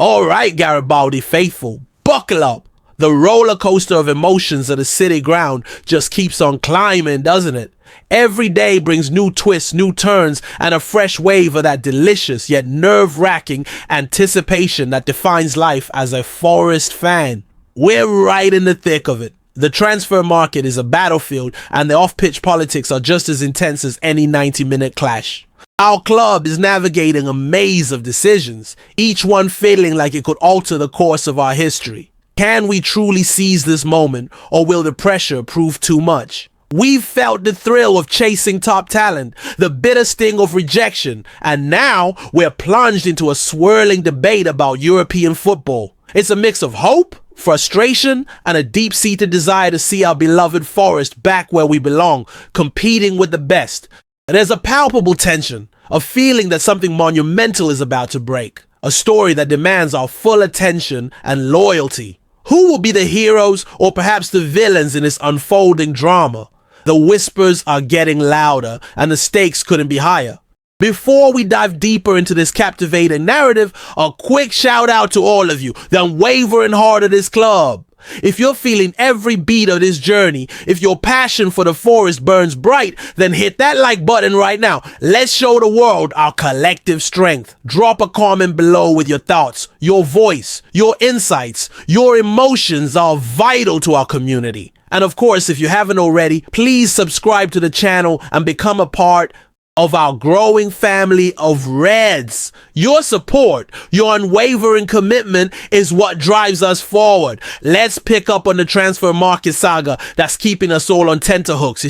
All right, Garibaldi faithful, buckle up. The roller coaster of emotions of the city ground just keeps on climbing, doesn't it? Every day brings new twists, new turns, and a fresh wave of that delicious yet nerve-wracking anticipation that defines life as a Forest fan. We're right in the thick of it. The transfer market is a battlefield, and the off-pitch politics are just as intense as any 90-minute clash. Our club is navigating a maze of decisions, each one feeling like it could alter the course of our history. Can we truly seize this moment, or will the pressure prove too much? We've felt the thrill of chasing top talent, the bitter sting of rejection, and now we're plunged into a swirling debate about European football. It's a mix of hope, frustration, and a deep-seated desire to see our beloved Forest back where we belong, competing with the best. There's a palpable tension, a feeling that something monumental is about to break, a story that demands our full attention and loyalty. Who will be the heroes or perhaps the villains in this unfolding drama? The whispers are getting louder and the stakes couldn't be higher. Before we dive deeper into this captivating narrative, a quick shout out to all of you, the unwavering heart of this club. If you're feeling every beat of this journey, if your passion for the Forest burns bright, then hit that like button right now. Let's show the world our collective strength. Drop a comment below with your thoughts, your voice, your insights, your emotions are vital to our community. And of course, if you haven't already, please subscribe to the channel and become a part of our growing family of Reds. Your support, your unwavering commitment is what drives us forward. Let's pick up on the transfer market saga that's keeping us all on tenterhooks.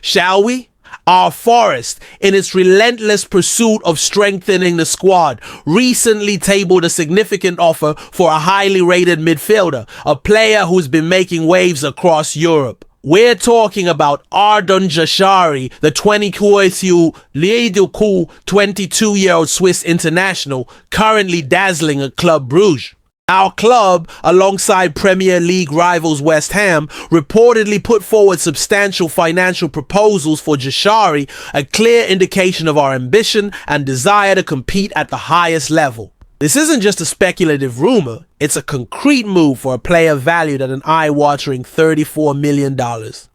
Shall we? Our Forest, in its relentless pursuit of strengthening the squad, recently tabled a significant offer for a highly rated midfielder, a player who's been making waves across Europe. We're talking about Ardon Jashari, the 22-year-old Swiss international, currently dazzling at Club Brugge. Our club, alongside Premier League rivals West Ham, reportedly put forward substantial financial proposals for Jashari, a clear indication of our ambition and desire to compete at the highest level. This isn't just a speculative rumor, it's a concrete move for a player valued at an eye-watering $34 million,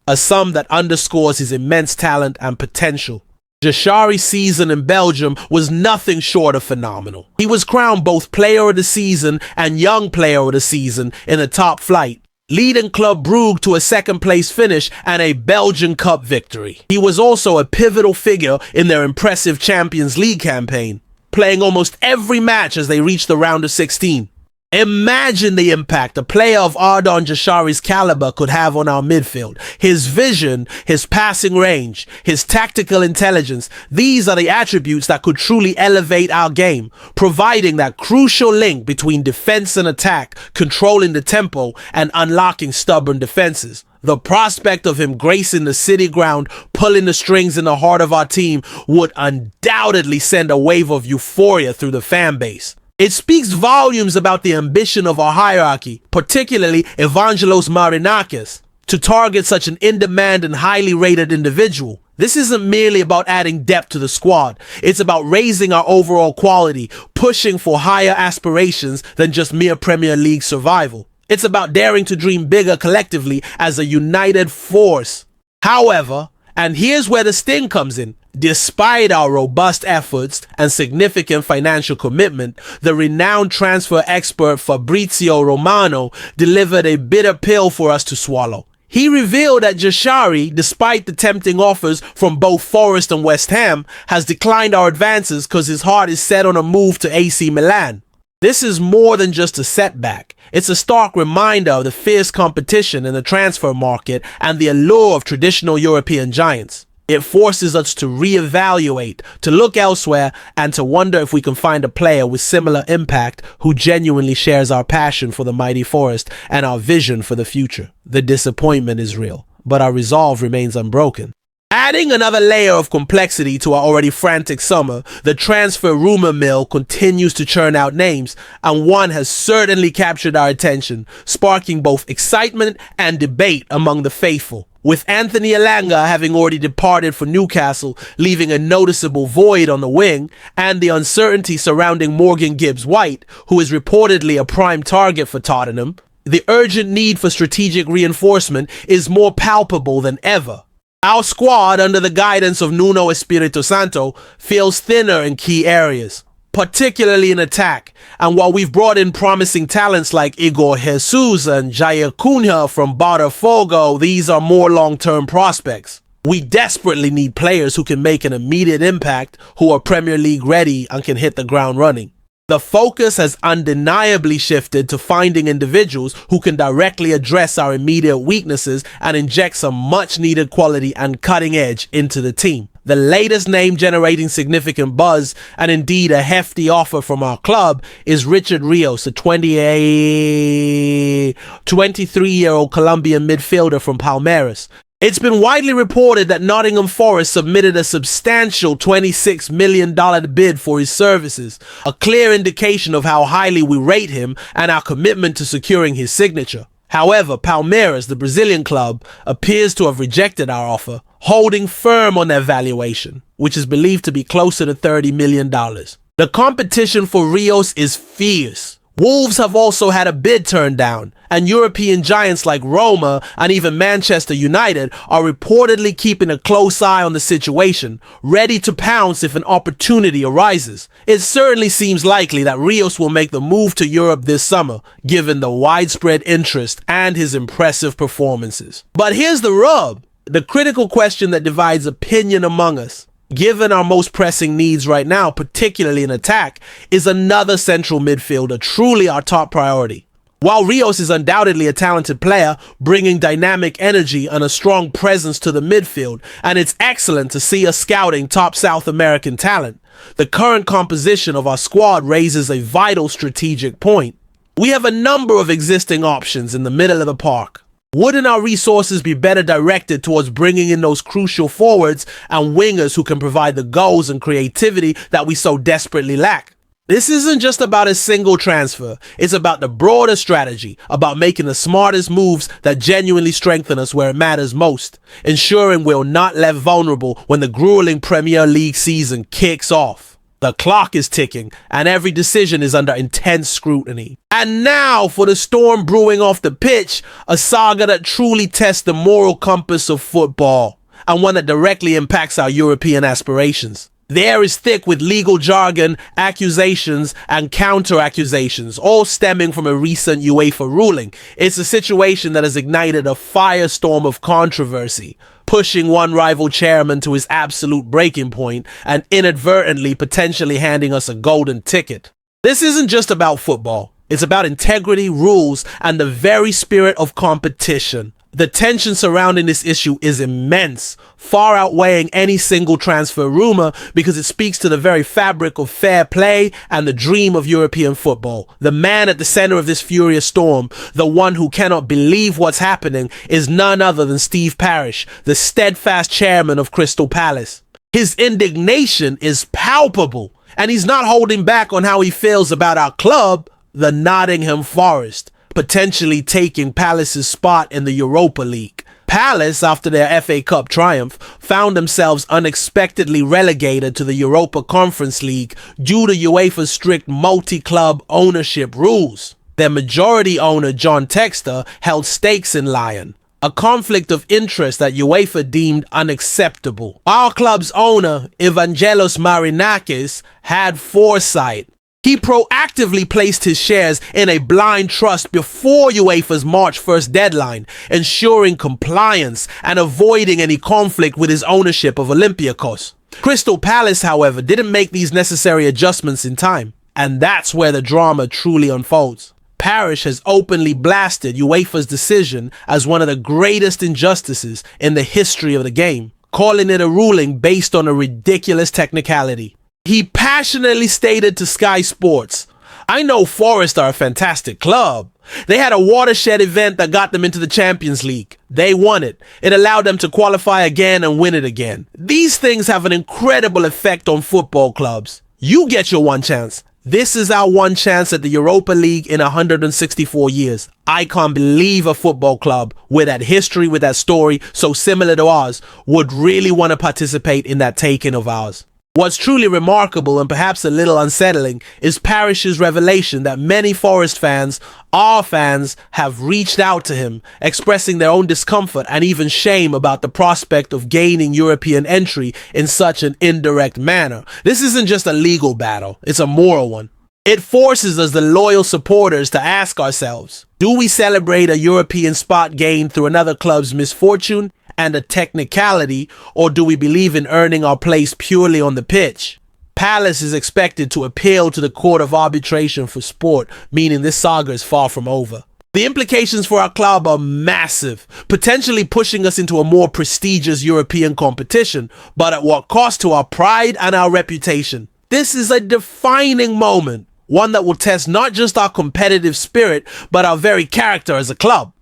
a sum that underscores his immense talent and potential. Jashari's season in Belgium was nothing short of phenomenal. He was crowned both Player of the Season and Young Player of the Season in the top flight, leading Club Brugge to a second-place finish and a Belgian Cup victory. He was also a pivotal figure in their impressive Champions League campaign, playing almost every match as they reached the round of 16. Imagine the impact a player of Ardon Jashari's caliber could have on our midfield. His vision, his passing range, his tactical intelligence, these are the attributes that could truly elevate our game, providing that crucial link between defense and attack, controlling the tempo, and unlocking stubborn defenses. The prospect of him gracing the city ground, pulling the strings in the heart of our team, would undoubtedly send a wave of euphoria through the fan base. It speaks volumes about the ambition of our hierarchy, particularly Evangelos Marinakis, to target such an in-demand and highly rated individual. This isn't merely about adding depth to the squad. It's about raising our overall quality, pushing for higher aspirations than just mere Premier League survival. It's about daring to dream bigger collectively as a united force. However, and here's where the sting comes in, despite our robust efforts and significant financial commitment, the renowned transfer expert Fabrizio Romano delivered a bitter pill for us to swallow. He revealed that Jashari, despite the tempting offers from both Forest and West Ham, has declined our advances because his heart is set on a move to AC Milan. This is more than just a setback. It's a stark reminder of the fierce competition in the transfer market and the allure of traditional European giants. It forces us to reevaluate, to look elsewhere, and to wonder if we can find a player with similar impact who genuinely shares our passion for the mighty Forest and our vision for the future. The disappointment is real, but our resolve remains unbroken. Adding another layer of complexity to our already frantic summer, the transfer rumor mill continues to churn out names, and one has certainly captured our attention, sparking both excitement and debate among the faithful. With Anthony Elanga having already departed for Newcastle, leaving a noticeable void on the wing, and the uncertainty surrounding Morgan Gibbs-White, who is reportedly a prime target for Tottenham, the urgent need for strategic reinforcement is more palpable than ever. Our squad, under the guidance of Nuno Espirito Santo, feels thinner in key areas, particularly in attack, and while we've brought in promising talents like Igor Jesus and Jair Cunha from Botafogo, these are more long-term prospects. We desperately need players who can make an immediate impact, who are Premier League ready and can hit the ground running. The focus has undeniably shifted to finding individuals who can directly address our immediate weaknesses and inject some much-needed quality and cutting edge into the team. The latest name generating significant buzz, and indeed a hefty offer from our club, is Richard Rios, a 23-year-old Colombian midfielder from Palmeiras. It's been widely reported that Nottingham Forest submitted a substantial $26 million bid for his services, a clear indication of how highly we rate him and our commitment to securing his signature. However, Palmeiras, the Brazilian club, appears to have rejected our offer, holding firm on their valuation, which is believed to be closer to $30 million. The competition for Rios is fierce. Wolves have also had a bid turned down, and European giants like Roma and even Manchester United are reportedly keeping a close eye on the situation, ready to pounce if an opportunity arises. It certainly seems likely that Rios will make the move to Europe this summer, given the widespread interest and his impressive performances. But here's the rub, the critical question that divides opinion among us. Given our most pressing needs right now, particularly in attack, is another central midfielder truly our top priority. While Rios is undoubtedly a talented player, bringing dynamic energy and a strong presence to the midfield, and it's excellent to see us scouting top South American talent, the current composition of our squad raises a vital strategic point. We have a number of existing options in the middle of the park. Wouldn't our resources be better directed towards bringing in those crucial forwards and wingers who can provide the goals and creativity that we so desperately lack? This isn't just about a single transfer. It's about the broader strategy, about making the smartest moves that genuinely strengthen us where it matters most, ensuring we're not left vulnerable when the grueling Premier League season kicks off. The clock is ticking, and every decision is under intense scrutiny. And now for the storm brewing off the pitch, a saga that truly tests the moral compass of football, and one that directly impacts our European aspirations. The air is thick with legal jargon, accusations, and counter-accusations, all stemming from a recent UEFA ruling. It's a situation that has ignited a firestorm of controversy, pushing one rival chairman to his absolute breaking point and inadvertently potentially handing us a golden ticket. This isn't just about football. It's about integrity, rules, and the very spirit of competition. The tension surrounding this issue is immense, far outweighing any single transfer rumor, because it speaks to the very fabric of fair play and the dream of European football. The man at the center of this furious storm, the one who cannot believe what's happening, is none other than Steve Parish, the steadfast chairman of Crystal Palace. His indignation is palpable, and he's not holding back on how he feels about our club, the Nottingham Forest, potentially taking Palace's spot in the Europa League. Palace, after their FA Cup triumph, found themselves unexpectedly relegated to the Europa Conference League due to UEFA's strict multi-club ownership rules. Their majority owner, John Textor, held stakes in Lyon, a conflict of interest that UEFA deemed unacceptable. Our club's owner, Evangelos Marinakis, had foresight. He proactively placed his shares in a blind trust before UEFA's March 1st deadline, ensuring compliance and avoiding any conflict with his ownership of Olympiacos. Crystal Palace, however, didn't make these necessary adjustments in time, and that's where the drama truly unfolds. Parish has openly blasted UEFA's decision as one of the greatest injustices in the history of the game, calling it a ruling based on a ridiculous technicality. He passionately stated to Sky Sports, "I know Forest are a fantastic club, They had a watershed event that got them into the Champions League. They won it. It allowed them to qualify again and win it again. These things have an incredible effect on football clubs. You get your one chance. This is our one chance at the Europa League in 164 years. I can't believe a football club with that history, with that story, so similar to ours, would really want to participate in that taking of ours. What's truly remarkable and perhaps a little unsettling is Parrish's revelation that many Forest fans, our fans, have reached out to him, expressing their own discomfort and even shame about the prospect of gaining European entry in such an indirect manner. This isn't just a legal battle, it's a moral one. It forces us, the loyal supporters, to ask ourselves, do we celebrate a European spot gained through another club's misfortune and a technicality, or do we believe in earning our place purely on the pitch? Palace is expected to appeal to the Court of Arbitration for Sport, meaning this saga is far from over. The implications for our club are massive, potentially pushing us into a more prestigious European competition, but at what cost to our pride and our reputation? This is a defining moment, one that will test not just our competitive spirit, but our very character as a club.